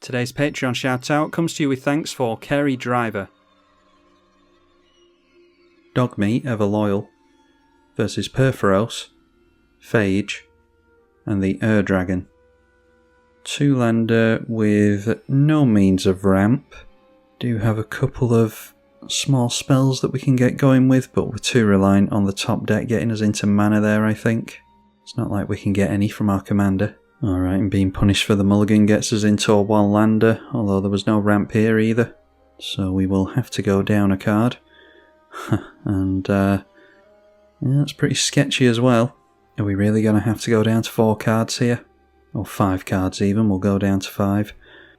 Today's Patreon shout-out comes to you with thanks for Kerry Driver. Dogmeat, ever loyal, versus Purphoros, Phage, and the Dragon. 2-lander with no means of ramp. Do have a couple of small spells that we can get going with, but we're too reliant on the top deck getting us into mana there, I think. It's not like we can get any from our commander. Alright, and being punished for the mulligan gets us into a 1-lander, although there was no ramp here either. So we will have to go down a card. And yeah, that's pretty sketchy as well. Are we really going to have to go down to 4 cards here? Or 5 cards even, we'll go down to 5.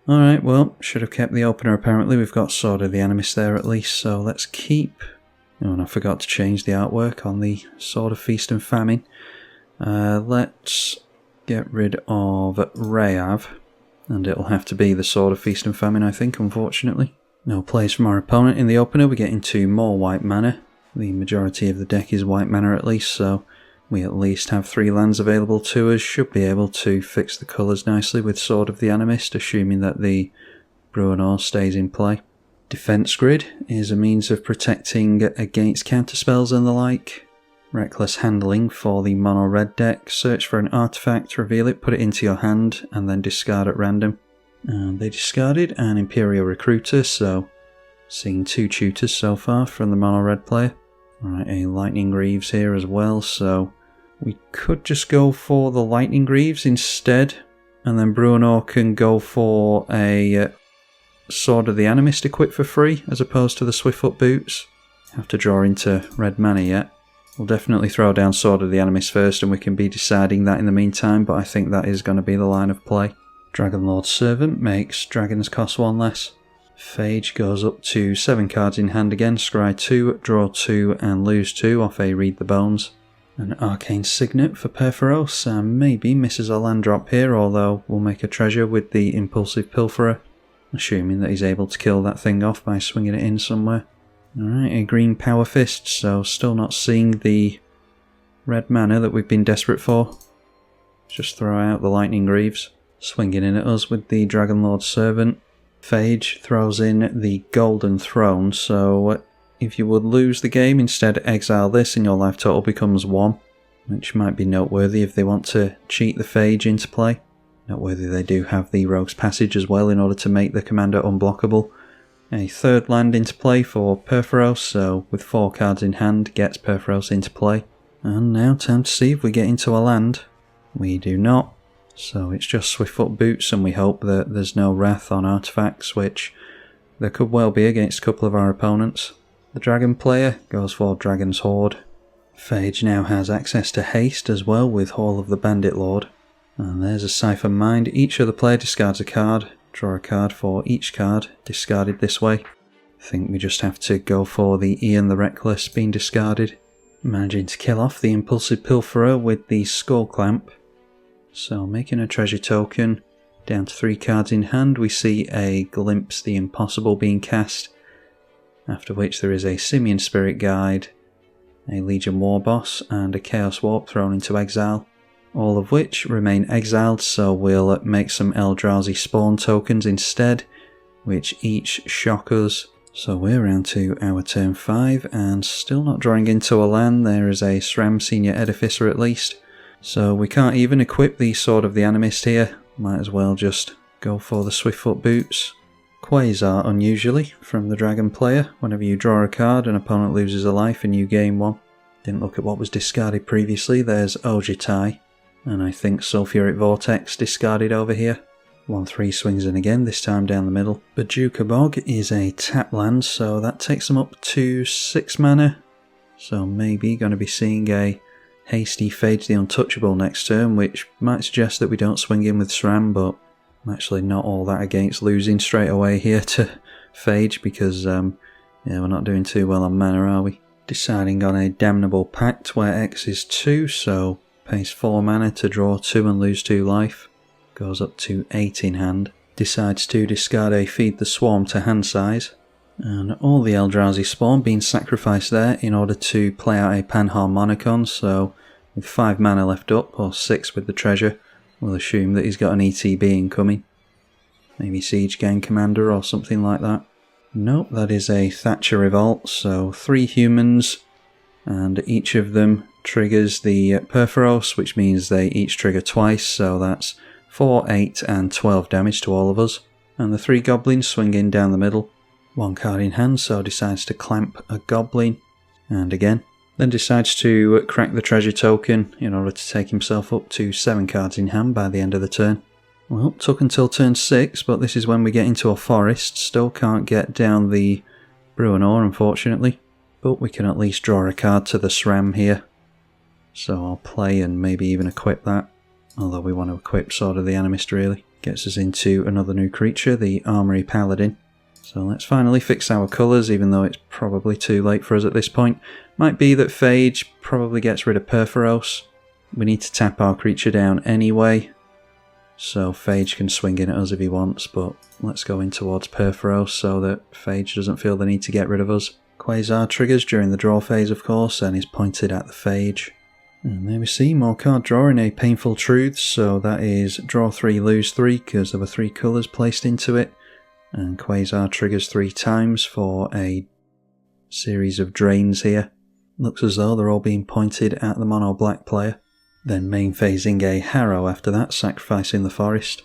Alright, well, should have kept the opener apparently. We've got Sword of the Animist there at least, so let's keep... Oh, and I forgot to change the artwork on the Sword of Feast and Famine. Let's get rid of Rayav, and it'll have to be the Sword of Feast and Famine, I think, unfortunately. No plays from our opponent in the opener. We get into more white mana. The majority of the deck is white mana at least, so we at least have 3 lands available to us. Should be able to fix the colours nicely with Sword of the Animist, assuming that the Purphoros stays in play. Defense Grid is a means of protecting against counterspells and the like. Reckless Handling for the mono red deck. Search for an artifact, reveal it, put it into your hand, and then discard at random. And they discarded an Imperial Recruiter, so seeing 2 tutors so far from the mono red player. Alright, a Lightning Greaves here as well, so we could just go for the Lightning Greaves instead, and then Bruno can go for a Sword of the Animist equipped for free, as opposed to the Swiftfoot Boots. Have to draw into red mana yet. We'll definitely throw down Sword of the Animist first, and we can be deciding that in the meantime, but I think that is going to be the line of play. Dragonlord's Servant makes dragons cost 1 less. Phage goes up to 7 cards in hand again, scry 2, draw 2 and lose 2 off a Read the Bones. An Arcane Signet for Purphoros, and maybe misses a land drop here, although we'll make a treasure with the Impulsive Pilferer, assuming that he's able to kill that thing off by swinging it in somewhere. Alright, a green Power Fist, so still not seeing the red mana that we've been desperate for. Just throw out the Lightning Greaves. Swinging in at us with the Dragonlord's Servant. Phage throws in the Golden Throne, so if you would lose the game, instead exile this and your life total becomes 1, which might be noteworthy if they want to cheat the Phage into play. Noteworthy they do have the Rogue's Passage as well in order to make the commander unblockable. A 3rd land into play for Purphoros, so with 4 cards in hand gets Purphoros into play. And now time to see if we get into a land. We do not, so it's just Swiftfoot Boots, and we hope that there's no Wrath on artifacts, which there could well be against a couple of our opponents. The Dragon player goes for Dragon's Horde. Phage now has access to Haste as well with Hall of the Bandit Lord. And there's a Siphon Mind. Each other player discards a card. Draw a card for each card discarded this way. I think we just have to go for the Ian the Reckless being discarded. Managing to kill off the Impulsive Pilferer with the Skull Clamp. So making a treasure token. Down to 3 cards in hand, we see a Glimpse the Impossible being cast. After which there is a Simian Spirit Guide, a Legion War Boss, and a Chaos Warp thrown into exile. All of which remain exiled, so we'll make some Eldrazi Spawn tokens instead, which each shock us. So we're round to our turn 5, and still not drawing into a land. There is a SRAM Senior Edificer at least. So we can't even equip the Sword of the Animist here. Might as well just go for the Swiftfoot Boots. Quasar, unusually, from the Dragon player. Whenever you draw a card, an opponent loses a life and you gain 1. Didn't look at what was discarded previously. There's Ojitai. And I think Sulfuric Vortex discarded over here. 1/3 swings in again, this time down the middle. Bajuka Bog is a tap land, so that takes them up to 6 mana. So maybe going to be seeing a hasty Phage the Untouchable next turn, which might suggest that we don't swing in with SRAM, but I'm actually not all that against losing straight away here to Phage, because yeah, we're not doing too well on mana, are we? Deciding on a Damnable Pact where X is 2, so pays 4 mana to draw 2 and lose 2 life. Goes up to 8 in hand. Decides to discard a Feed the Swarm to hand size. And all the Eldrazi Spawn being sacrificed there in order to play out a Panharmonicon, so with 5 mana left up, or 6 with the treasure, we'll assume that he's got an ETB incoming. Maybe Siege Gang Commander or something like that. Nope, that is a Thatcher Revolt, so 3 humans, and each of them triggers the Purphoros, which means they each trigger twice, so that's 4, 8 and 12 damage to all of us. And the 3 goblins swing in down the middle. 1 card in hand, so decides to clamp a goblin, and again. Then decides to crack the treasure token in order to take himself up to 7 cards in hand by the end of the turn. Well, took until turn 6, but this is when we get into a forest. Still can't get down the Bruenor, unfortunately. But we can at least draw a card to the SRAM here. So I'll play and maybe even equip that. Although we want to equip Sword of the Animist, really. Gets us into another new creature, the Armory Paladin. So let's finally fix our colours, even though it's probably too late for us at this point. Might be that Phage probably gets rid of Purphoros. We need to tap our creature down anyway. So Phage can swing in at us if he wants, but let's go in towards Purphoros so that Phage doesn't feel the need to get rid of us. Quasar triggers during the draw phase, of course, and is pointed at the Phage. And there we see more card drawing, a Painful Truths, so that is draw 3, lose 3, because there were 3 colours placed into it. And Quasar triggers 3 times for a series of drains here. Looks as though they're all being pointed at the mono black player. Then main phasing a Harrow after that, sacrificing the forest.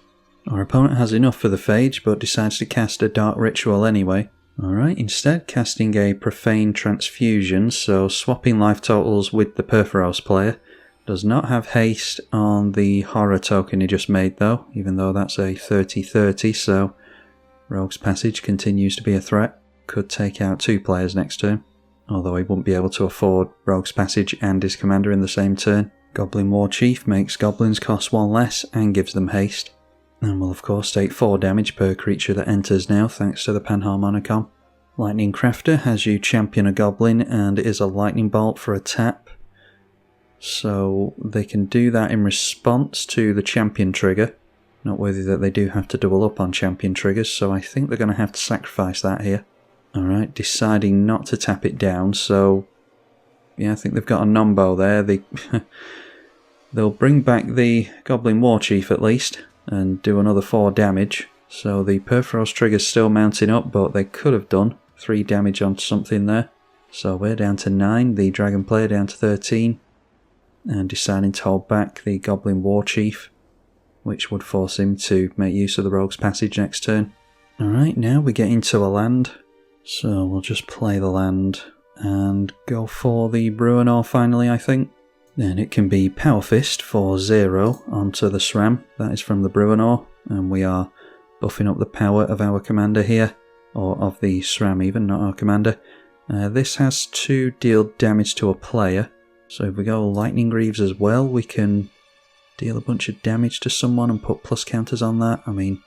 Our opponent has enough for the Phage, but decides to cast a Dark Ritual anyway. Alright, instead casting a Profane Transfusion, so swapping life totals with the Purphoros player. Does not have haste on the horror token he just made though, even though that's a 30-30, so Rogue's Passage continues to be a threat. Could take out 2 players next turn, although he wouldn't be able to afford Rogue's Passage and his commander in the same turn. Goblin War Chief makes goblins cost 1 less and gives them haste. And will of course take 4 damage per creature that enters now, thanks to the Panharmonicon. Lightning Crafter has you champion a goblin and is a lightning bolt for a tap. So they can do that in response to the champion trigger. Noteworthy that they do have to double up on champion triggers, so I think they're going to have to sacrifice that here. Alright, deciding not to tap it down, so yeah, I think they've got a Nombo there. They'll bring back the Goblin War Chief at least, and do another 4 damage. So the Purphoros trigger's still mounting up, but they could have done 3 damage on something there. So we're down to 9, the Dragon player down to 13, and deciding to hold back the Goblin War Chief, which would force him to make use of the Rogue's Passage next turn. Alright, now we get into a land. So we'll just play the land and go for the Bruenor finally, I think. Then it can be Power Fist for 0 onto the SRAM. That is from the Bruenor, and we are buffing up the power of our commander here, or of the SRAM even, not our commander. This has to deal damage to a player, so if we go Lightning Greaves as well, we can deal a bunch of damage to someone and put plus counters on that. I mean,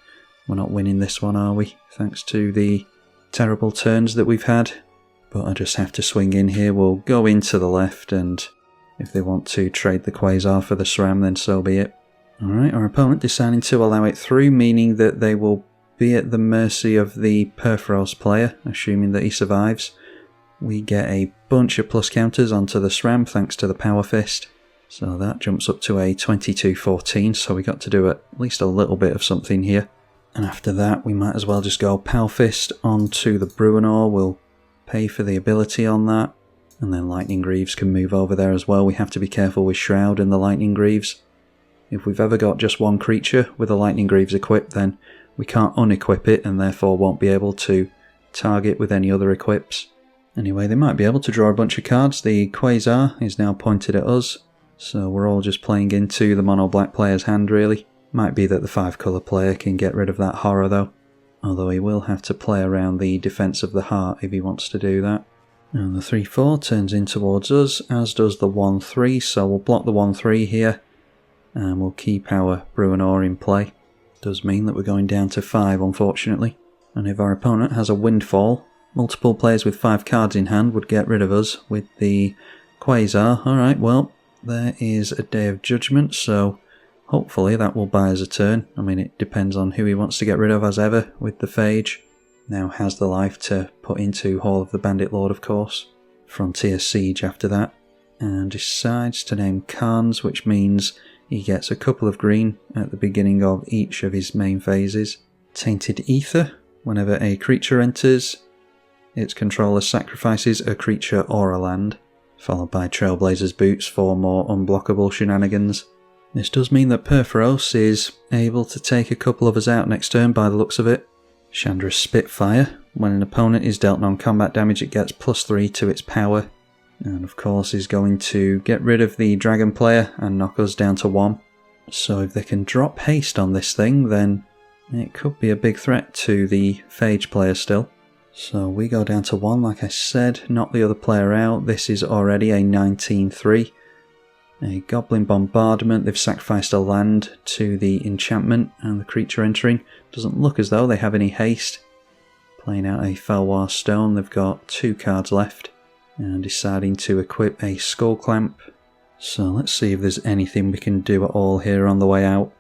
we're not winning this one, are we? Thanks to the terrible turns that we've had. But I just have to swing in here. We'll go into the left, and if they want to trade the Quasar for the SRAM, then so be it. Alright, our opponent deciding to allow it through, meaning that they will be at the mercy of the Purphoros player, assuming that he survives. We get a bunch of plus counters onto the SRAM thanks to the Power Fist. So that jumps up to a 22-14, so we got to do at least a little bit of something here. And after that, we might as well just go Power Fist onto the Bruenor. We'll pay for the ability on that, and then Lightning Greaves can move over there as well. We have to be careful with Shroud and the Lightning Greaves. If we've ever got just one creature with a Lightning Greaves equipped, then we can't unequip it and therefore won't be able to target with any other equips. Anyway, they might be able to draw a bunch of cards. The Quasar is now pointed at us, so we're all just playing into the mono black player's hand really. Might be that the 5 colour player can get rid of that horror though. Although he will have to play around the Defense of the Heart if he wants to do that. And the 3-4 turns in towards us, as does the 1-3, so we'll block the 1-3 here, and we'll keep our Bruenor in play. Does mean that we're going down to 5, unfortunately. And if our opponent has a Windfall, multiple players with 5 cards in hand would get rid of us with the Quasar. Alright, well, there is a Day of Judgment, so hopefully that will buy us a turn. I mean, it depends on who he wants to get rid of, as ever, with the Phage. Now has the life to put into Hall of the Bandit Lord, of course. Frontier Siege after that. And decides to name Khans, which means he gets a couple of green at the beginning of each of his main phases. Tainted Ether. Whenever a creature enters, its controller sacrifices a creature or a land, followed by Trailblazer's Boots for more unblockable shenanigans. This does mean that Purphoros is able to take a couple of us out next turn by the looks of it. Chandra's Spitfire. When an opponent is dealt non-combat damage, it gets +3 to its power. And of course is going to get rid of the dragon player and knock us down to 1. So if they can drop haste on this thing, then it could be a big threat to the Phage player still. So we go down to 1, like I said, knock the other player out. This is already a 19-3. A Goblin Bombardment. They've sacrificed a land to the enchantment and the creature entering. Doesn't look as though they have any haste. Playing out a Felwar Stone. They've got 2 cards left. And deciding to equip a Skull Clamp. So let's see if there's anything we can do at all here on the way out.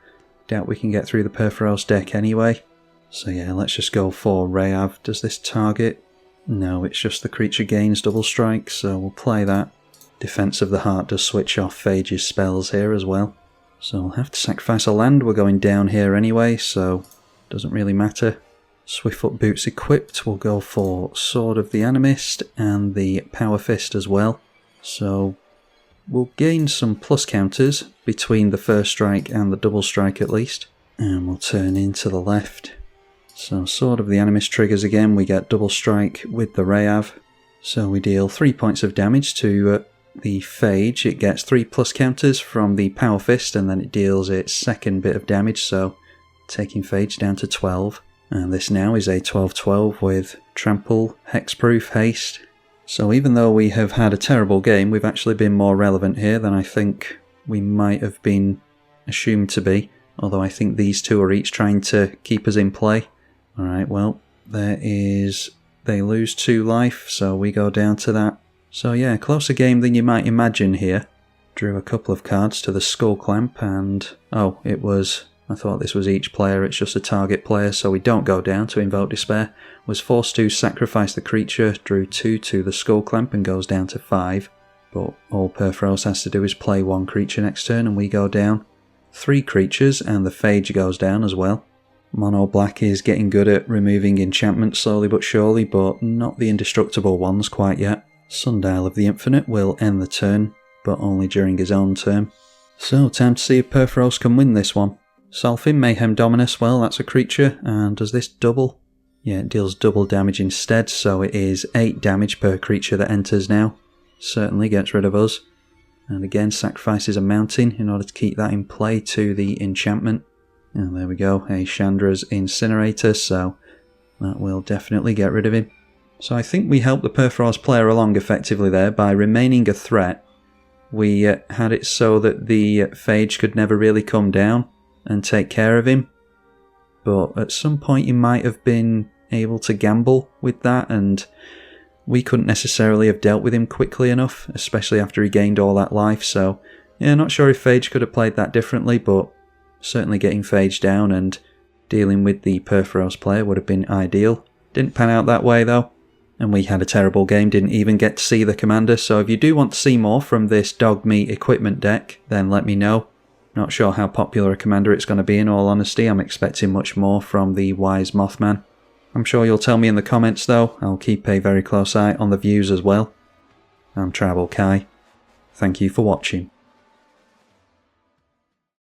Doubt we can get through the Purphoros deck anyway. So yeah, let's just go for Rayav. Does this target? No, it's just the creature gains double strike, so we'll play that. Defense of the Heart does switch off Phage's spells here as well. So we'll have to sacrifice a land. We're going down here anyway, so doesn't really matter. Swiftfoot Boots equipped. We'll go for Sword of the Animist and the Power Fist as well. So we'll gain some plus counters between the first strike and the double strike at least. And we'll turn into the left. So Sword of the Animist triggers again. We get double strike with the Rayav. So we deal 3 points of damage to the Phage. It gets 3 plus counters from the Power Fist, and then it deals its second bit of damage, so taking Phage down to 12. And this now is a 12-12 with Trample, Hexproof, Haste. So even though we have had a terrible game, we've actually been more relevant here than I think we might have been assumed to be. Although I think these two are each trying to keep us in play. Alright, well, they lose 2 life, so we go down to that. So yeah, closer game than you might imagine here. Drew a couple of cards to the Skull Clamp and... oh, I thought this was each player, it's just a target player, so we don't go down to Invoke Despair. Was forced to sacrifice the creature, drew 2 to the Skull Clamp and goes down to 5. But all Purphoros has to do is play 1 creature next turn and we go down. 3 creatures and the Phage goes down as well. Mono Black is getting good at removing enchantments slowly but surely, but not the indestructible ones quite yet. Sundial of the Infinite will end the turn, but only during his own turn. So time to see if Purphoros can win this one. Solfin, Mayhem Dominus, well that's a creature, and does this double? Yeah, it deals double damage instead, so it is 8 damage per creature that enters now. Certainly gets rid of us. And again sacrifices a mountain in order to keep that in play to the enchantment. And there we go, a Chandra's Incinerator, so that will definitely get rid of him. So I think we helped the Purphoros player along effectively there by remaining a threat. We had it so that the Phage could never really come down and take care of him. But at some point he might have been able to gamble with that, and we couldn't necessarily have dealt with him quickly enough, especially after he gained all that life. So yeah, not sure if Phage could have played that differently, but certainly getting Phage down and dealing with the Purphoros player would have been ideal. Didn't pan out that way though, and we had a terrible game, didn't even get to see the commander. So if you do want to see more from this Dogmeat equipment deck, then let me know. Not sure how popular a commander it's going to be, in all honesty. I'm expecting much more from the Wise Mothman. I'm sure you'll tell me in the comments though. I'll keep a very close eye on the views as well. I'm tribalkai. Thank you for watching.